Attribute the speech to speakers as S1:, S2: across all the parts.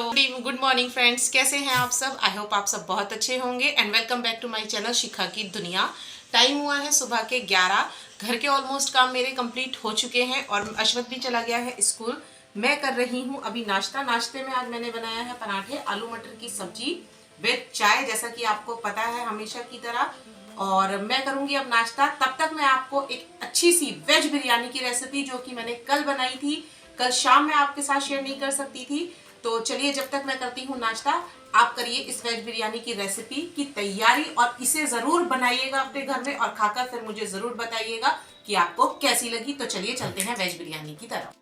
S1: Good morning friends, कैसे हैं आप सब। आई होप आप सब बहुत अच्छे होंगे and welcome back to my channel Shikha की दुनिया। टाइम हुआ है सुबह के 11। घर के ऑलमोस्ट काम मेरे कंप्लीट हो चुके हैं और अश्वथ भी चला गया है स्कूल। मैं कर रही हूँ अभी नाश्ता। नाश्ते में आज मैंने बनाया है पराठे, आलू मटर की सब्जी विद चाय, जैसा कि आपको पता है हमेशा की तरह। और मैं करूंगी अब नाश्ता। तब तक मैं आपको एक अच्छी सी वेज बिरयानी की रेसिपी जो कि मैंने कल बनाई थी, कल शाम में आपके साथ शेयर नहीं कर सकती थी। तो चलिए, जब तक मैं करती हूँ नाश्ता, आप करिए इस वेज बिरयानी की रेसिपी की तैयारी और इसे जरूर बनाइएगा अपने घर में और खाकर फिर मुझे जरूर बताइएगा कि आपको कैसी लगी। तो चलिए चलते हैं वेज बिरयानी की तरफ।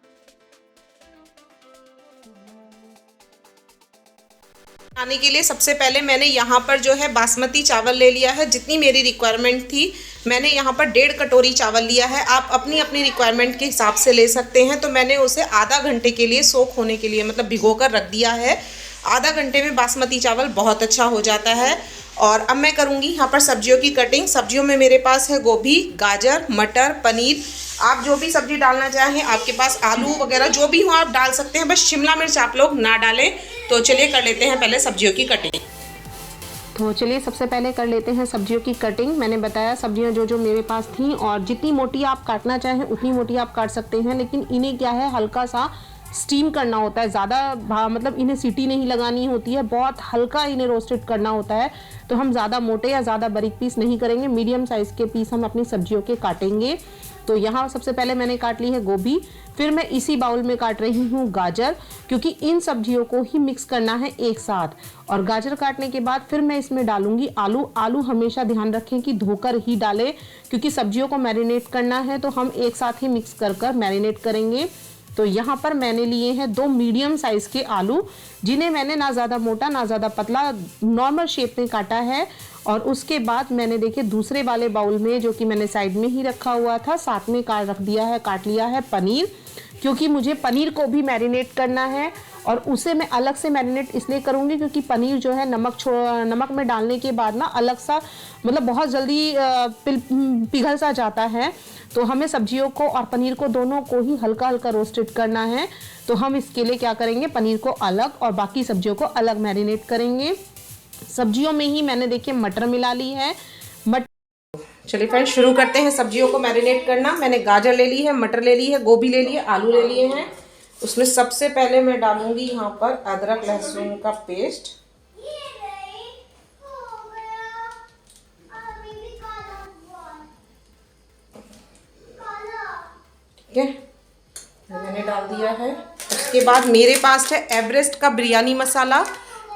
S1: बनाने के लिए सबसे पहले मैंने यहाँ पर जो है बासमती चावल ले लिया है। जितनी मेरी रिक्वायरमेंट थी मैंने यहाँ पर 1.5 कटोरी चावल लिया है। आप अपनी अपनी रिक्वायरमेंट के हिसाब से ले सकते हैं। तो मैंने उसे आधा घंटे के लिए सोक होने के लिए मतलब भिगो कर रख दिया है। आधा घंटे में बासमती चावल बहुत अच्छा हो जाता है। और अब मैं करूँगी यहाँ पर सब्जियों की कटिंग। सब्जियों में मेरे पास है गोभी, गाजर, मटर, पनीर। आप जो भी सब्जी डालना चाहें, आपके पास आलू वगैरह जो भी हो आप डाल सकते हैं, बस शिमला मिर्च आप लोग ना डालें। तो चलिए कर लेते हैं पहले सब्जियों की कटिंग।
S2: तो चलिए सबसे पहले कर लेते हैं सब्जियों की कटिंग। मैंने बताया सब्जियां जो जो मेरे पास थी, और जितनी मोटी आप काटना चाहें उतनी मोटी आप काट सकते हैं। लेकिन इन्हें क्या है, हल्का सा स्टीम करना होता है। ज़्यादा मतलब इन्हें सीटी नहीं लगानी होती है, बहुत हल्का इन्हें रोस्टेड करना होता है। तो हम ज़्यादा मोटे या ज़्यादा बारीक पीस नहीं करेंगे, मीडियम साइज़ के पीस हम अपनी सब्जियों के काटेंगे। तो यहाँ सबसे पहले मैंने काट ली है गोभी। फिर मैं इसी बाउल में काट रही हूँ गाजर, क्योंकि इन सब्जियों को ही मिक्स करना है एक साथ। और गाजर काटने के बाद फिर मैं इसमें डालूंगी आलू। आलू हमेशा ध्यान रखें कि धोकर ही डालें, क्योंकि सब्जियों को मैरिनेट करना है तो हम एक साथ ही मिक्स कर मैरिनेट करेंगे। तो यहाँ पर मैंने लिए हैं 2 मीडियम साइज़ के आलू, जिन्हें मैंने ना ज़्यादा मोटा ना ज़्यादा पतला नॉर्मल शेप में काटा है। और उसके बाद मैंने देखिए दूसरे वाले बाउल में, जो कि मैंने साइड में ही रखा हुआ था, साथ में काट लिया है पनीर, क्योंकि मुझे पनीर को भी मैरिनेट करना है। और उसे मैं अलग से मैरिनेट इसलिए करूँगी क्योंकि पनीर जो है नमक में डालने के बाद ना अलग सा मतलब बहुत जल्दी पिघल सा जाता है। तो हमें सब्जियों को और पनीर को दोनों को ही हल्का हल्का रोस्टेड करना है। तो हम इसके लिए क्या करेंगे, पनीर को अलग और बाकी सब्जियों को अलग मैरिनेट करेंगे। सब्जियों में ही मैंने देखिए मटर मिला ली है।
S1: चलिए फ्रेंड्स, शुरू करते हैं सब्जियों को मैरिनेट करना। मैंने गाजर ले ली है, मटर ले ली है, गोभी ले ली है, आलू ले लिए हैं। उसमें सबसे पहले मैं डालूंगी यहाँ पर अदरक लहसुन का पेस्ट। ठीक है, मैंने डाल दिया है। उसके बाद मेरे पास है एवरेस्ट का बिरयानी मसाला।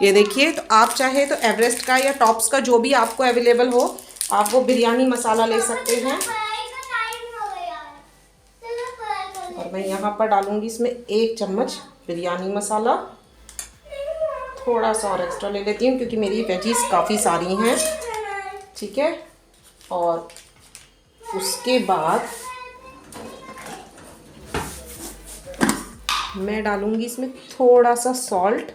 S1: ये देखिए, तो आप चाहे तो एवरेस्ट का या टॉप्स का जो भी आपको अवेलेबल हो, आप वो बिरयानी मसाला ले सकते हैं। और मैं यहाँ पर डालूंगी इसमें 1 चम्मच बिरयानी मसाला। थोड़ा सा और एक्स्ट्रा ले लेती हूँ क्योंकि मेरी वेजीज काफ़ी सारी हैं। ठीक है, और उसके बाद मैं डालूंगी इसमें थोड़ा सा सॉल्ट।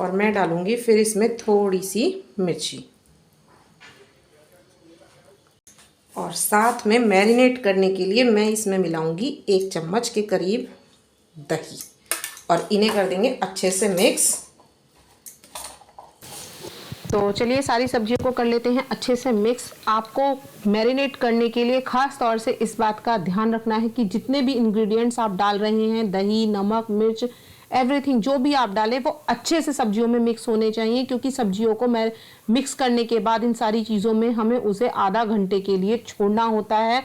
S1: और मैं डालूंगी फिर इसमें थोड़ी सी मिर्ची। और साथ में मैरिनेट करने के लिए मैं इसमें मिलाऊंगी 1 चम्मच के करीब दही। और इन्हें कर देंगे अच्छे से मिक्स।
S2: तो चलिए सारी सब्जियों को कर लेते हैं अच्छे से मिक्स। आपको मैरिनेट करने के लिए ख़ास तौर से इस बात का ध्यान रखना है कि जितने भी इंग्रेडिएंट्स आप डाल रहे हैं, दही, नमक, मिर्च, एवरीथिंग जो भी आप डालें वो अच्छे से सब्जियों में मिक्स होने चाहिए। क्योंकि सब्जियों को मैं मिक्स करने के बाद इन सारी चीज़ों में हमें उसे आधा घंटे के लिए छोड़ना होता है।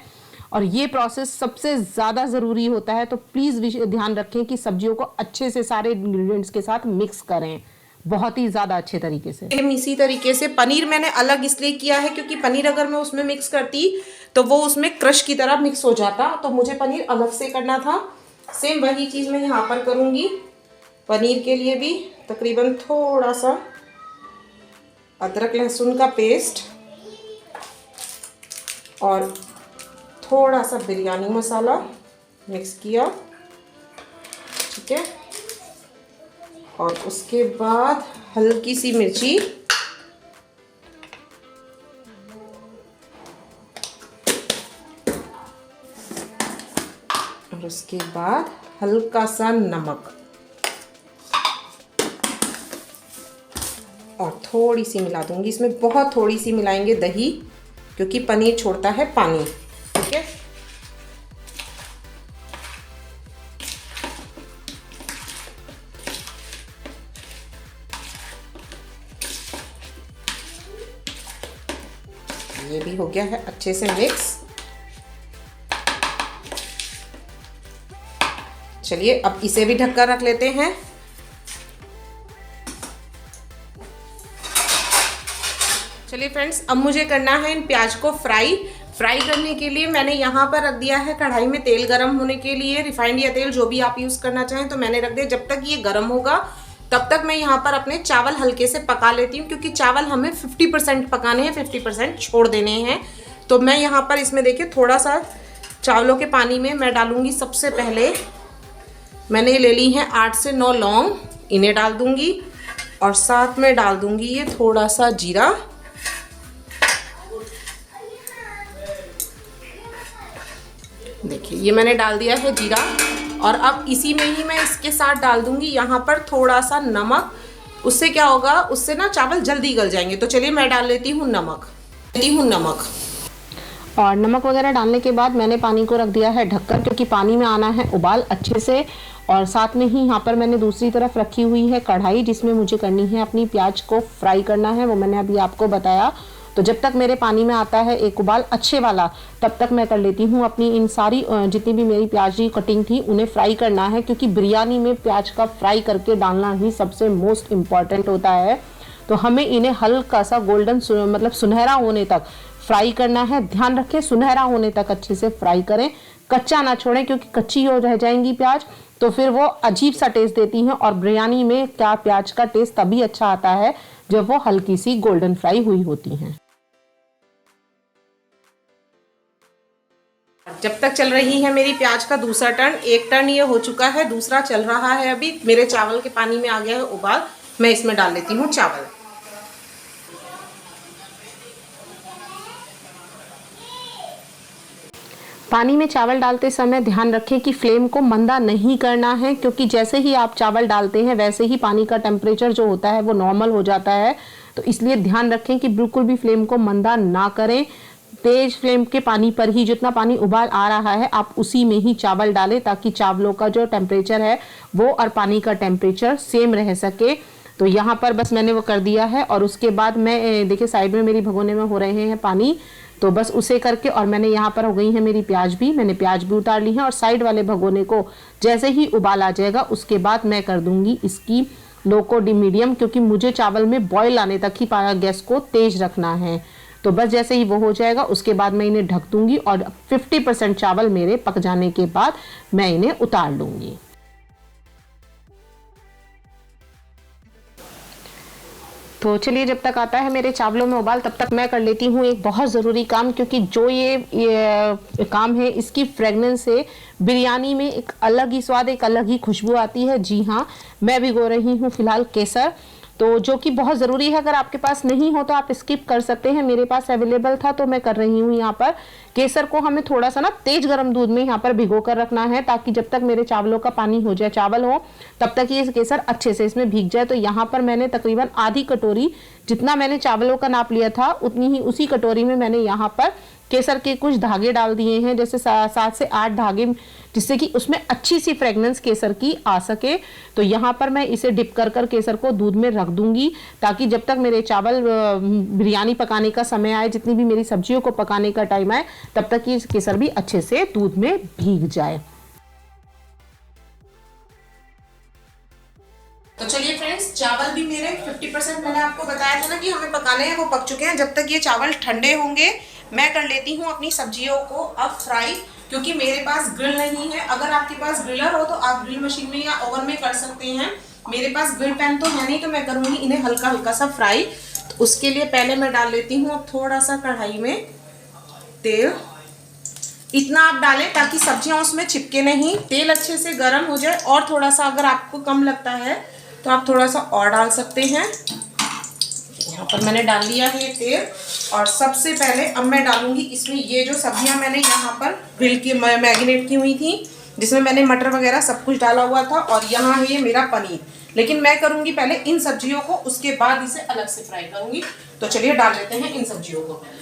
S2: और ये प्रोसेस सबसे ज़्यादा ज़रूरी होता है। तो प्लीज़ ध्यान रखें कि सब्जियों को अच्छे से सारे इंग्रेडिएंट्स के साथ मिक्स करें, बहुत ही ज़्यादा अच्छे तरीके से।
S1: इसी तरीके से पनीर मैंने अलग इसलिए किया है क्योंकि पनीर अगर मैं उसमें मिक्स करती तो वो उसमें क्रश की तरह मिक्स हो जाता, तो मुझे पनीर अलग से करना था। सेम वही चीज़ मैं यहाँ पर करूँगी। पनीर के लिए भी तकरीबन थोड़ा सा अदरक लहसुन का पेस्ट और थोड़ा सा बिरयानी मसाला मिक्स किया। ठीक है, और उसके बाद हल्की सी मिर्ची और उसके बाद हल्का सा नमक और थोड़ी सी मिला दूंगी इसमें, बहुत थोड़ी सी मिलाएंगे दही, क्योंकि पनीर छोड़ता है पानी। ठीक है, ये भी हो गया है अच्छे से मिक्स। चलिए अब इसे भी ढककर रख लेते हैं। चलिए फ्रेंड्स, अब मुझे करना है इन प्याज को फ्राई करने के लिए मैंने यहाँ पर रख दिया है कढ़ाई में तेल गरम होने के लिए, रिफाइंड या तेल जो भी आप यूज़ करना चाहें तो मैंने रख दिया। जब तक ये गरम होगा तब तक मैं यहाँ पर अपने चावल हल्के से पका लेती हूँ, क्योंकि चावल हमें 50% पकाने हैं, 50% छोड़ देने हैं। तो मैं यहाँ पर इसमें देखिए थोड़ा सा चावलों के पानी में मैं डालूँगी। सबसे पहले मैंने ले ली हैं 8 से 9 लौंग, इन्हें डाल दूँगी और साथ में डाल दूँगी ये थोड़ा सा जीरा। देखिए ये मैंने डाल दिया है जीरा, और अब इसी में ही मैं इसके साथ डाल दूंगी यहाँ पर थोड़ा सा नमक। उससे क्या होगा, उससे ना चावल जल्दी गल जाएंगे। तो चलिए मैं डाल लेती हूँ नमक।
S2: और नमक वगैरह डालने के बाद मैंने पानी को रख दिया है ढककर, क्योंकि पानी में आना है उबाल अच्छे से। और साथ में ही यहाँ पर मैंने दूसरी तरफ रखी हुई है कढ़ाई, जिसमें मुझे करनी है अपनी प्याज को फ्राई करना है, वो मैंने अभी आपको बताया। तो जब तक मेरे पानी में आता है एक उबाल अच्छे वाला, तब तक मैं कर लेती हूँ अपनी इन सारी जितनी भी मेरी प्याज की कटिंग थी उन्हें फ्राई करना है, क्योंकि बिरयानी में प्याज का फ्राई करके डालना ही सबसे मोस्ट इम्पॉर्टेंट होता है। तो हमें इन्हें हल्का सा गोल्डन मतलब सुनहरा होने तक फ्राई करना है। ध्यान रखें सुनहरा होने तक अच्छे से फ्राई करें, कच्चा ना छोड़ें, क्योंकि कच्ची हो रह जाएंगी प्याज तो फिर वो अजीब सा टेस्ट देती हैं। और बिरयानी में क्या प्याज का टेस्ट तभी अच्छा आता है जब वो हल्की सी गोल्डन फ्राई हुई होती हैं।
S1: जब तक चल रही है मेरी प्याज का दूसरा टर्न, एक टर्न ये हो चुका है, दूसरा चल रहा है अभी। मेरे चावल के पानी में आ गया है उबाल, मैं इसमें डाल लेती हूँ चावल।
S2: पानी में चावल डालते समय ध्यान रखें कि फ्लेम को मंदा नहीं करना है, क्योंकि जैसे ही आप चावल डालते हैं वैसे ही पानी का टेम्परेचर जो होता है वो नॉर्मल हो जाता है। तो इसलिए ध्यान रखें कि बिल्कुल भी फ्लेम को मंदा ना करें। तेज फ्लेम के पानी पर ही जितना पानी उबाल आ रहा है आप उसी में ही चावल डालें, ताकि चावलों का जो टेम्परेचर है वो और पानी का टेम्परेचर सेम रह सके। तो यहाँ पर बस मैंने वो कर दिया है। और उसके बाद मैं देखिए साइड में मेरी भगोने में हो रहे हैं पानी, तो बस उसे करके, और मैंने यहाँ पर हो गई है मेरी प्याज भी, मैंने प्याज भी उतार ली है। और साइड वाले भगोने को जैसे ही उबाल आ जाएगा उसके बाद मैं कर दूंगी इसकी लो को मीडियम, क्योंकि मुझे चावल में बॉयल आने तक ही गैस को तेज रखना है। तो बस जैसे ही वो हो जाएगा उसके बाद मैं इन्हें ढक दूंगी, और 50% चावल मेरे पक जाने के बाद मैं इन्हें उतार लूंगी। तो चलिए जब तक आता है मेरे चावलों में उबाल तब तक मैं कर लेती हूँ एक बहुत ज़रूरी काम, क्योंकि जो ये काम है इसकी फ्रेगनेंस से बिरयानी में एक अलग ही स्वाद, एक अलग ही खुशबू आती है। जी हाँ, मैं भिगो रही हूँ फिलहाल केसर, तो जो कि बहुत ज़रूरी है। अगर आपके पास नहीं हो तो आप स्किप कर सकते हैं, मेरे पास अवेलेबल था तो मैं कर रही हूँ। यहाँ पर केसर को हमें थोड़ा सा ना तेज गर्म दूध में यहाँ पर भिगो कर रखना है, ताकि जब तक मेरे चावलों का पानी हो जाए, चावल हो, तब तक ये केसर अच्छे से इसमें भीग जाए। तो यहाँ पर मैंने तकरीबन आधी कटोरी, जितना मैंने चावलों का नाप लिया था उतनी ही उसी कटोरी में मैंने यहाँ पर केसर के कुछ धागे डाल दिए हैं, जैसे 7 से 8 धागे, जिससे कि उसमें अच्छी सी फ्रेगनेंस केसर की आ सके। तो यहाँ पर मैं इसे डिप कर केसर को दूध में रख दूंगी, ताकि जब तक मेरे चावल बिरयानी पकाने का समय आए, जितनी भी मेरी सब्जियों को पकाने का टाइम आए, तब तक ये केसर भी अच्छे से दूध में भीग जाए।
S1: तो चलिए फ्रेंड्स, चावल भी मेरे 50% मैंने आपको बताया था ना कि हमें पकाने हैं, वो पक चुके हैं। जब तक ये चावल ठंडे होंगे मैं कर लेती हूँ अपनी सब्जियों को अब फ्राई, क्योंकि मेरे पास ग्रिल नहीं है। अगर आपके पास ग्रिलर हो तो आप ग्रिल मशीन में या ओवन में कर सकते हैं। मेरे पास ग्रिल पैन तो है नहीं, तो मैं करूँगी इन्हें हल्का हल्का सा फ्राई। तो उसके लिए पहले मैं डाल लेती हूँ अब थोड़ा सा कढ़ाई में तेल। इतना आप डालें ताकि सब्जियां उसमें चिपके नहीं। तेल अच्छे से गर्म हो जाए, और थोड़ा सा अगर आपको कम लगता है तो आप थोड़ा सा और डाल सकते हैं। यहाँ पर मैंने डाल लिया है ये तेल, और सबसे पहले अब मैं डालूंगी इसमें ये जो सब्जियां मैंने यहाँ पर ग्रिल की मैरिनेट की हुई थी, जिसमें मैंने मटर वगैरह सब कुछ डाला हुआ था। और यहाँ है ये मेरा पनीर, लेकिन मैं करूँगी पहले इन सब्जियों को, उसके बाद इसे अलग से फ्राई करूँगी। तो चलिए डाल लेते हैं इन सब्जियों को पहले।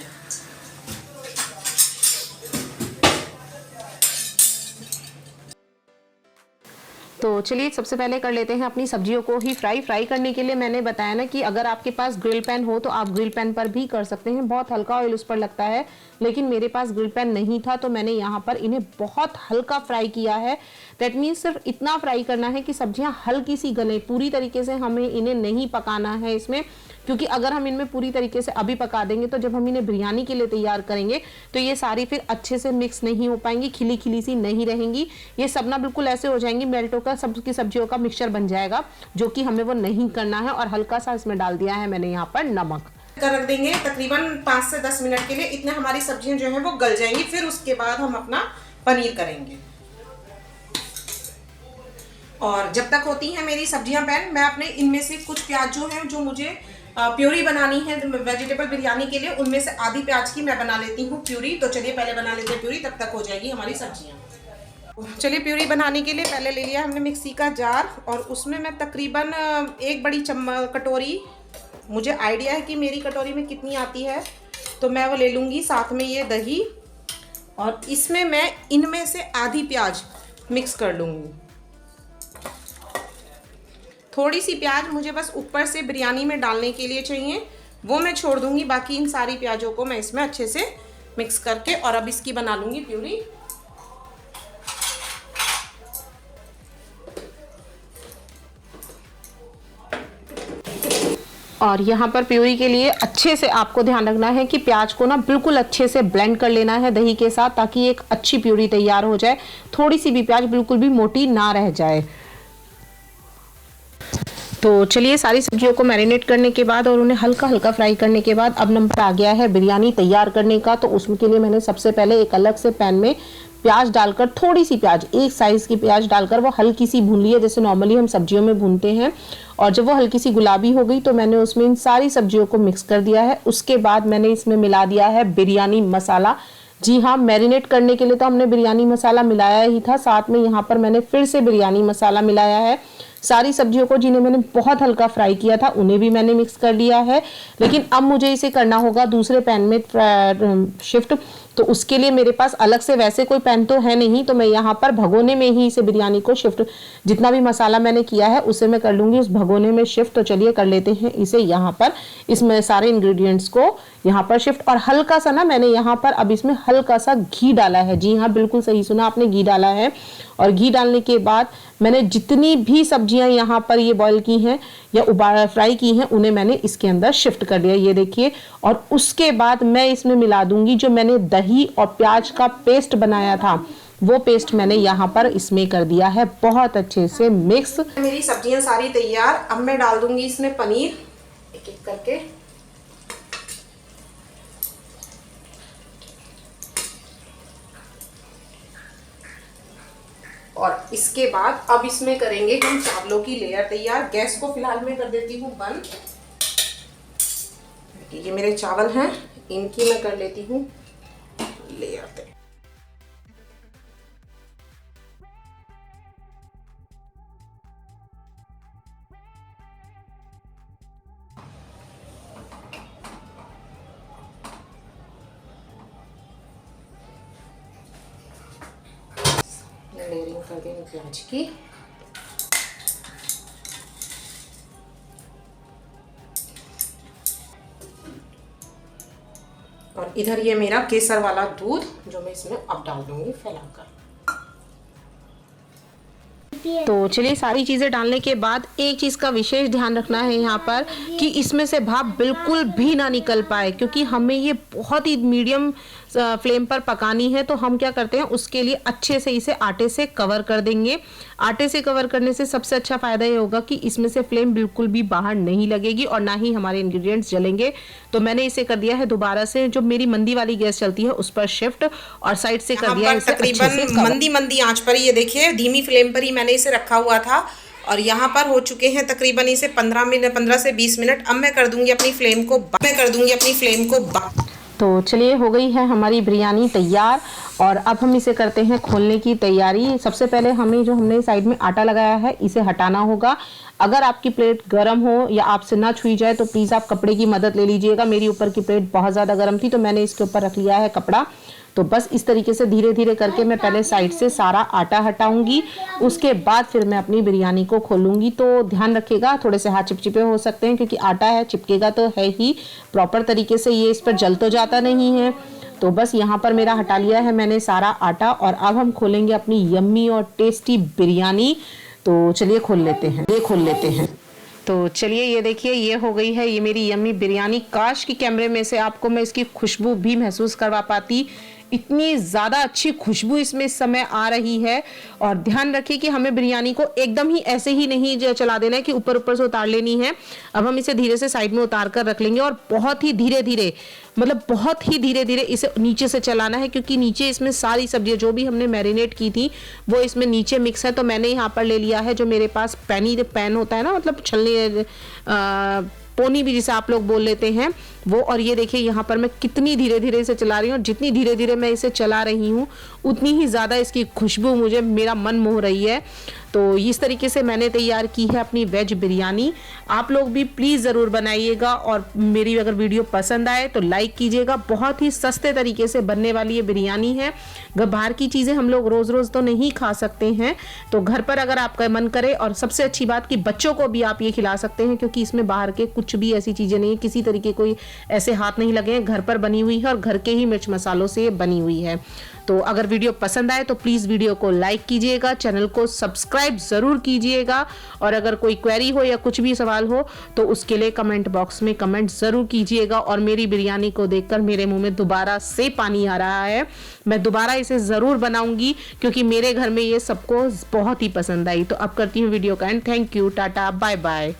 S2: तो चलिए सबसे पहले कर लेते हैं अपनी सब्जियों को ही फ्राई करने के लिए मैंने बताया ना कि अगर आपके पास ग्रिल पैन हो तो आप ग्रिल पैन पर भी कर सकते हैं। बहुत हल्का ऑयल उस पर लगता है, लेकिन मेरे पास ग्रिल पैन नहीं था तो मैंने यहाँ पर इन्हें बहुत हल्का फ्राई किया है। दैट मीन्स सिर्फ इतना फ्राई करना है कि सब्जियां हल्की सी गले, पूरी तरीके से हमें इन्हें नहीं पकाना है इसमें, क्योंकि अगर हम इनमें पूरी तरीके से अभी पका देंगे तो जब हम इन्हें बिरयानी के लिए तैयार करेंगे तो ये सारी फिर अच्छे से मिक्स नहीं हो पाएंगी, खिली खिली सी नहीं रहेंगी। ये सब ना बिल्कुल ऐसे हो जाएंगी, मेल्ट होकर सबकी सब्जियों का मिक्सचर बन जाएगा, जो कि हमें वो नहीं करना है। और हल्का सा इसमें डाल दिया है मैंने यहाँ पर नमक।
S1: रख देंगे तकरीबन 5 से 10 मिनट के लिए, इतने हमारी सब्जियां जो है वो गल जाएंगी। फिर उसके बाद हम अपना पनीर करेंगे। और जब तक होती हैं मेरी सब्जियां पैन, मैं अपने इनमें से कुछ प्याज जो है, जो मुझे प्यूरी बनानी है वेजिटेबल बिरयानी के लिए, उनमें से आधी प्याज की मैं बना लेती हूँ प्यूरी। तो चलिए पहले बना लेते हैं प्यूरी, तब तक हो जाएगी हमारी सब्जियां। चलिए प्यूरी बनाने के लिए पहले ले लिया हमने मिक्सी का जार, और उसमें मैं तकरीबन 1 बड़ी कटोरी, मुझे आइडिया है कि मेरी कटोरी में कितनी आती है तो मैं वो ले लूँगी। साथ में ये दही, और इसमें मैं इनमें से आधी प्याज मिक्स कर लूँगी। थोड़ी सी प्याज मुझे बस ऊपर से बिरयानी में डालने के लिए चाहिए, वो मैं छोड़ दूँगी। बाकी इन सारी प्याजों को मैं इसमें अच्छे से मिक्स करके और अब इसकी बना लूँगी प्यूरी।
S2: और यहाँ पर प्यूरी के लिए अच्छे से आपको ध्यान रखना है कि प्याज को ना बिल्कुल अच्छे से ब्लेंड कर लेना है दही के साथ, ताकि एक अच्छी प्यूरी तैयार हो जाए। थोड़ी सी भी प्याज बिल्कुल भी मोटी ना रह जाए। तो चलिए सारी सब्जियों को मैरिनेट करने के बाद और उन्हें हल्का हल्का फ्राई करने के बाद अब नंबर आ गया है बिरयानी तैयार करने का। तो उसके लिए मैंने सबसे पहले एक अलग से पैन में प्याज डालकर, थोड़ी सी प्याज, एक साइज़ की प्याज डालकर वो हल्की सी भून ली है, जैसे नॉर्मली हम सब्जियों में भूनते हैं। और जब वो हल्की सी गुलाबी हो गई तो मैंने उसमें इन सारी सब्जियों को मिक्स कर दिया है। उसके बाद मैंने इसमें मिला दिया है बिरयानी मसाला। जी हाँ, मैरिनेट करने के लिए तो हमने बिरयानी मसाला मिलाया ही था, साथ में यहाँ पर मैंने फिर से बिरयानी मसाला मिलाया है। सारी सब्जियों को जिन्हें मैंने बहुत हल्का फ्राई किया था उन्हें भी मैंने मिक्स कर लिया है। लेकिन अब मुझे इसे करना होगा दूसरे पैन में शिफ्ट। तो उसके लिए मेरे पास अलग से वैसे कोई पैन तो है नहीं, तो मैं यहाँ पर भगोने में ही इसे बिरयानी को शिफ्ट, जितना भी मसाला मैंने किया है उसे मैं कर लूँगी उस भगोने में शिफ्ट। तो चलिए कर लेते हैं इसे यहाँ पर, इसमें सारे इंग्रेडिएंट्स को यहाँ पर शिफ्ट। और हल्का सा ना मैंने यहाँ पर अब इसमें हल्का सा घी डाला है। जी हाँ, बिल्कुल सही सुना आपने, घी डाला है। और घी डालने के बाद मैंने जितनी भी सब्जियां यहाँ पर ये बॉईल की हैं या फ्राई की हैं उन्हें मैंने इसके अंदर शिफ्ट कर दिया, ये देखिए। और उसके बाद मैं इसमें मिला दूंगी जो मैंने दही और प्याज का पेस्ट बनाया था, वो पेस्ट मैंने यहाँ पर इसमें कर दिया है बहुत अच्छे से मिक्स।
S1: मेरी सब्जियां सारी तैयार, अब मैं डाल दूंगी इसमें पनीर एक एक करके। और इसके बाद अब इसमें करेंगे हम चावलों की लेयर तैयार। गैस को फिलहाल मैं कर देती हूँ बंद। ये मेरे चावल हैं, इनकी मैं कर लेती हूँ लेयर तैयार। लेयरिंग कर देंगे प्याज की। और इधर ये मेरा केसर वाला दूध जो मैं इसमें अब डाल दूंगी फैलाकर।
S2: तो चलिए सारी चीज़ें डालने के बाद एक चीज़ का विशेष ध्यान रखना है यहाँ पर कि इसमें से भाप बिल्कुल भी ना निकल पाए, क्योंकि हमें ये बहुत ही मीडियम फ्लेम पर पकानी है। तो हम क्या करते हैं उसके लिए अच्छे से इसे आटे से कवर कर देंगे। आटे से कवर करने से सबसे अच्छा फ़ायदा ये होगा कि इसमें से फ्लेम बिल्कुल भी बाहर नहीं लगेगी और ना ही हमारे इंग्रेडिएंट्स जलेंगे। तो मैंने इसे कर दिया है दोबारा से जो मेरी मंदी वाली गैस चलती है उस पर शिफ्ट, और साइड से कर दिया इसे
S1: तकरीबन मंदी आंच पर। ये देखिए धीमी फ्लेम पर ही मैंने इसे रखा हुआ था और यहाँ पर हो चुके हैं तकरीबन इसे 15 से 20 मिनट। अब मैं कर दूंगी अपनी फ्लेम को तो चलिए हो गई है हमारी बिरयानी तैयार।
S2: और अब हम इसे करते हैं खोलने की तैयारी। सबसे पहले हमें जो हमने साइड में आटा लगाया है इसे हटाना होगा। अगर आपकी प्लेट गर्म हो या आपसे ना छुई जाए तो प्लीज़ आप कपड़े की मदद ले लीजिएगा। मेरी ऊपर की प्लेट बहुत ज़्यादा गर्म थी तो मैंने इसके ऊपर रख लिया है कपड़ा। तो बस इस तरीके से धीरे धीरे करके मैं पहले साइड से सारा आटा हटाऊंगी, उसके बाद फिर मैं अपनी बिरयानी को खोलूंगी। तो ध्यान रखिएगा, थोड़े से हाथ चिपचिपे हो सकते हैं क्योंकि आटा है, चिपकेगा तो है ही। प्रॉपर तरीके से ये इस पर जल तो जाता नहीं है। तो बस यहाँ पर मेरा हटा लिया है मैंने सारा आटा और अब हम खोलेंगे अपनी यम्मी और टेस्टी बिरयानी। तो चलिए खोल लेते हैं। तो चलिए ये देखिए, ये हो गई है ये मेरी यम्मी बिरयानी। काश की कैमरे में से आपको मैं इसकी खुशबू भी महसूस करवा पाती, इतनी ज़्यादा अच्छी खुशबू इसमें इस समय आ रही है। और ध्यान रखिए कि हमें बिरयानी को एकदम ही ऐसे ही नहीं चला देना है कि ऊपर ऊपर से उतार लेनी है। अब हम इसे धीरे से साइड में उतार कर रख लेंगे और बहुत ही धीरे धीरे, मतलब बहुत ही धीरे धीरे इसे नीचे से चलाना है, क्योंकि नीचे इसमें सारी सब्जियां जो भी हमने मैरिनेट की थी वो इसमें नीचे मिक्स है। तो मैंने यहाँ पर ले लिया है जो मेरे पास पैन होता है ना, मतलब छलने पोनी भी जिसे आप लोग बोल लेते हैं वो। और ये देखिए यहाँ पर मैं कितनी धीरे धीरे इसे चला रही हूँ। जितनी धीरे धीरे मैं इसे चला रही हूँ उतनी ही ज़्यादा इसकी खुशबू मेरा मन मोह रही है। तो इस तरीके से मैंने तैयार की है अपनी वेज बिरयानी। आप लोग भी प्लीज़ ज़रूर बनाइएगा और मेरी अगर वीडियो पसंद आए तो लाइक कीजिएगा। बहुत ही सस्ते तरीके से बनने वाली ये बिरयानी है। बाहर की चीज़ें हम लोग रोज़ रोज़ तो नहीं खा सकते हैं, तो घर पर अगर आपका मन करे, और सबसे अच्छी बात कि बच्चों को भी आप ये खिला सकते हैं क्योंकि इसमें बाहर के कुछ भी ऐसी चीज़ें नहीं है, किसी तरीके कोई ऐसे हाथ नहीं लगे हैं। घर पर बनी हुई है और घर के ही मिर्च मसालों से बनी हुई है। तो अगर वीडियो पसंद आए तो प्लीज़ वीडियो को लाइक कीजिएगा, चैनल को सब्सक्राइब ज़रूर कीजिएगा। और अगर कोई क्वेरी हो या कुछ भी सवाल हो तो उसके लिए कमेंट बॉक्स में कमेंट ज़रूर कीजिएगा। और मेरी बिरयानी को देखकर मेरे मुंह में दोबारा से पानी आ रहा है। मैं दोबारा इसे ज़रूर बनाऊंगी क्योंकि मेरे घर में ये सबको बहुत ही पसंद आई। तो अब करती हूँ वीडियो का end. Thank you, tata, bye bye.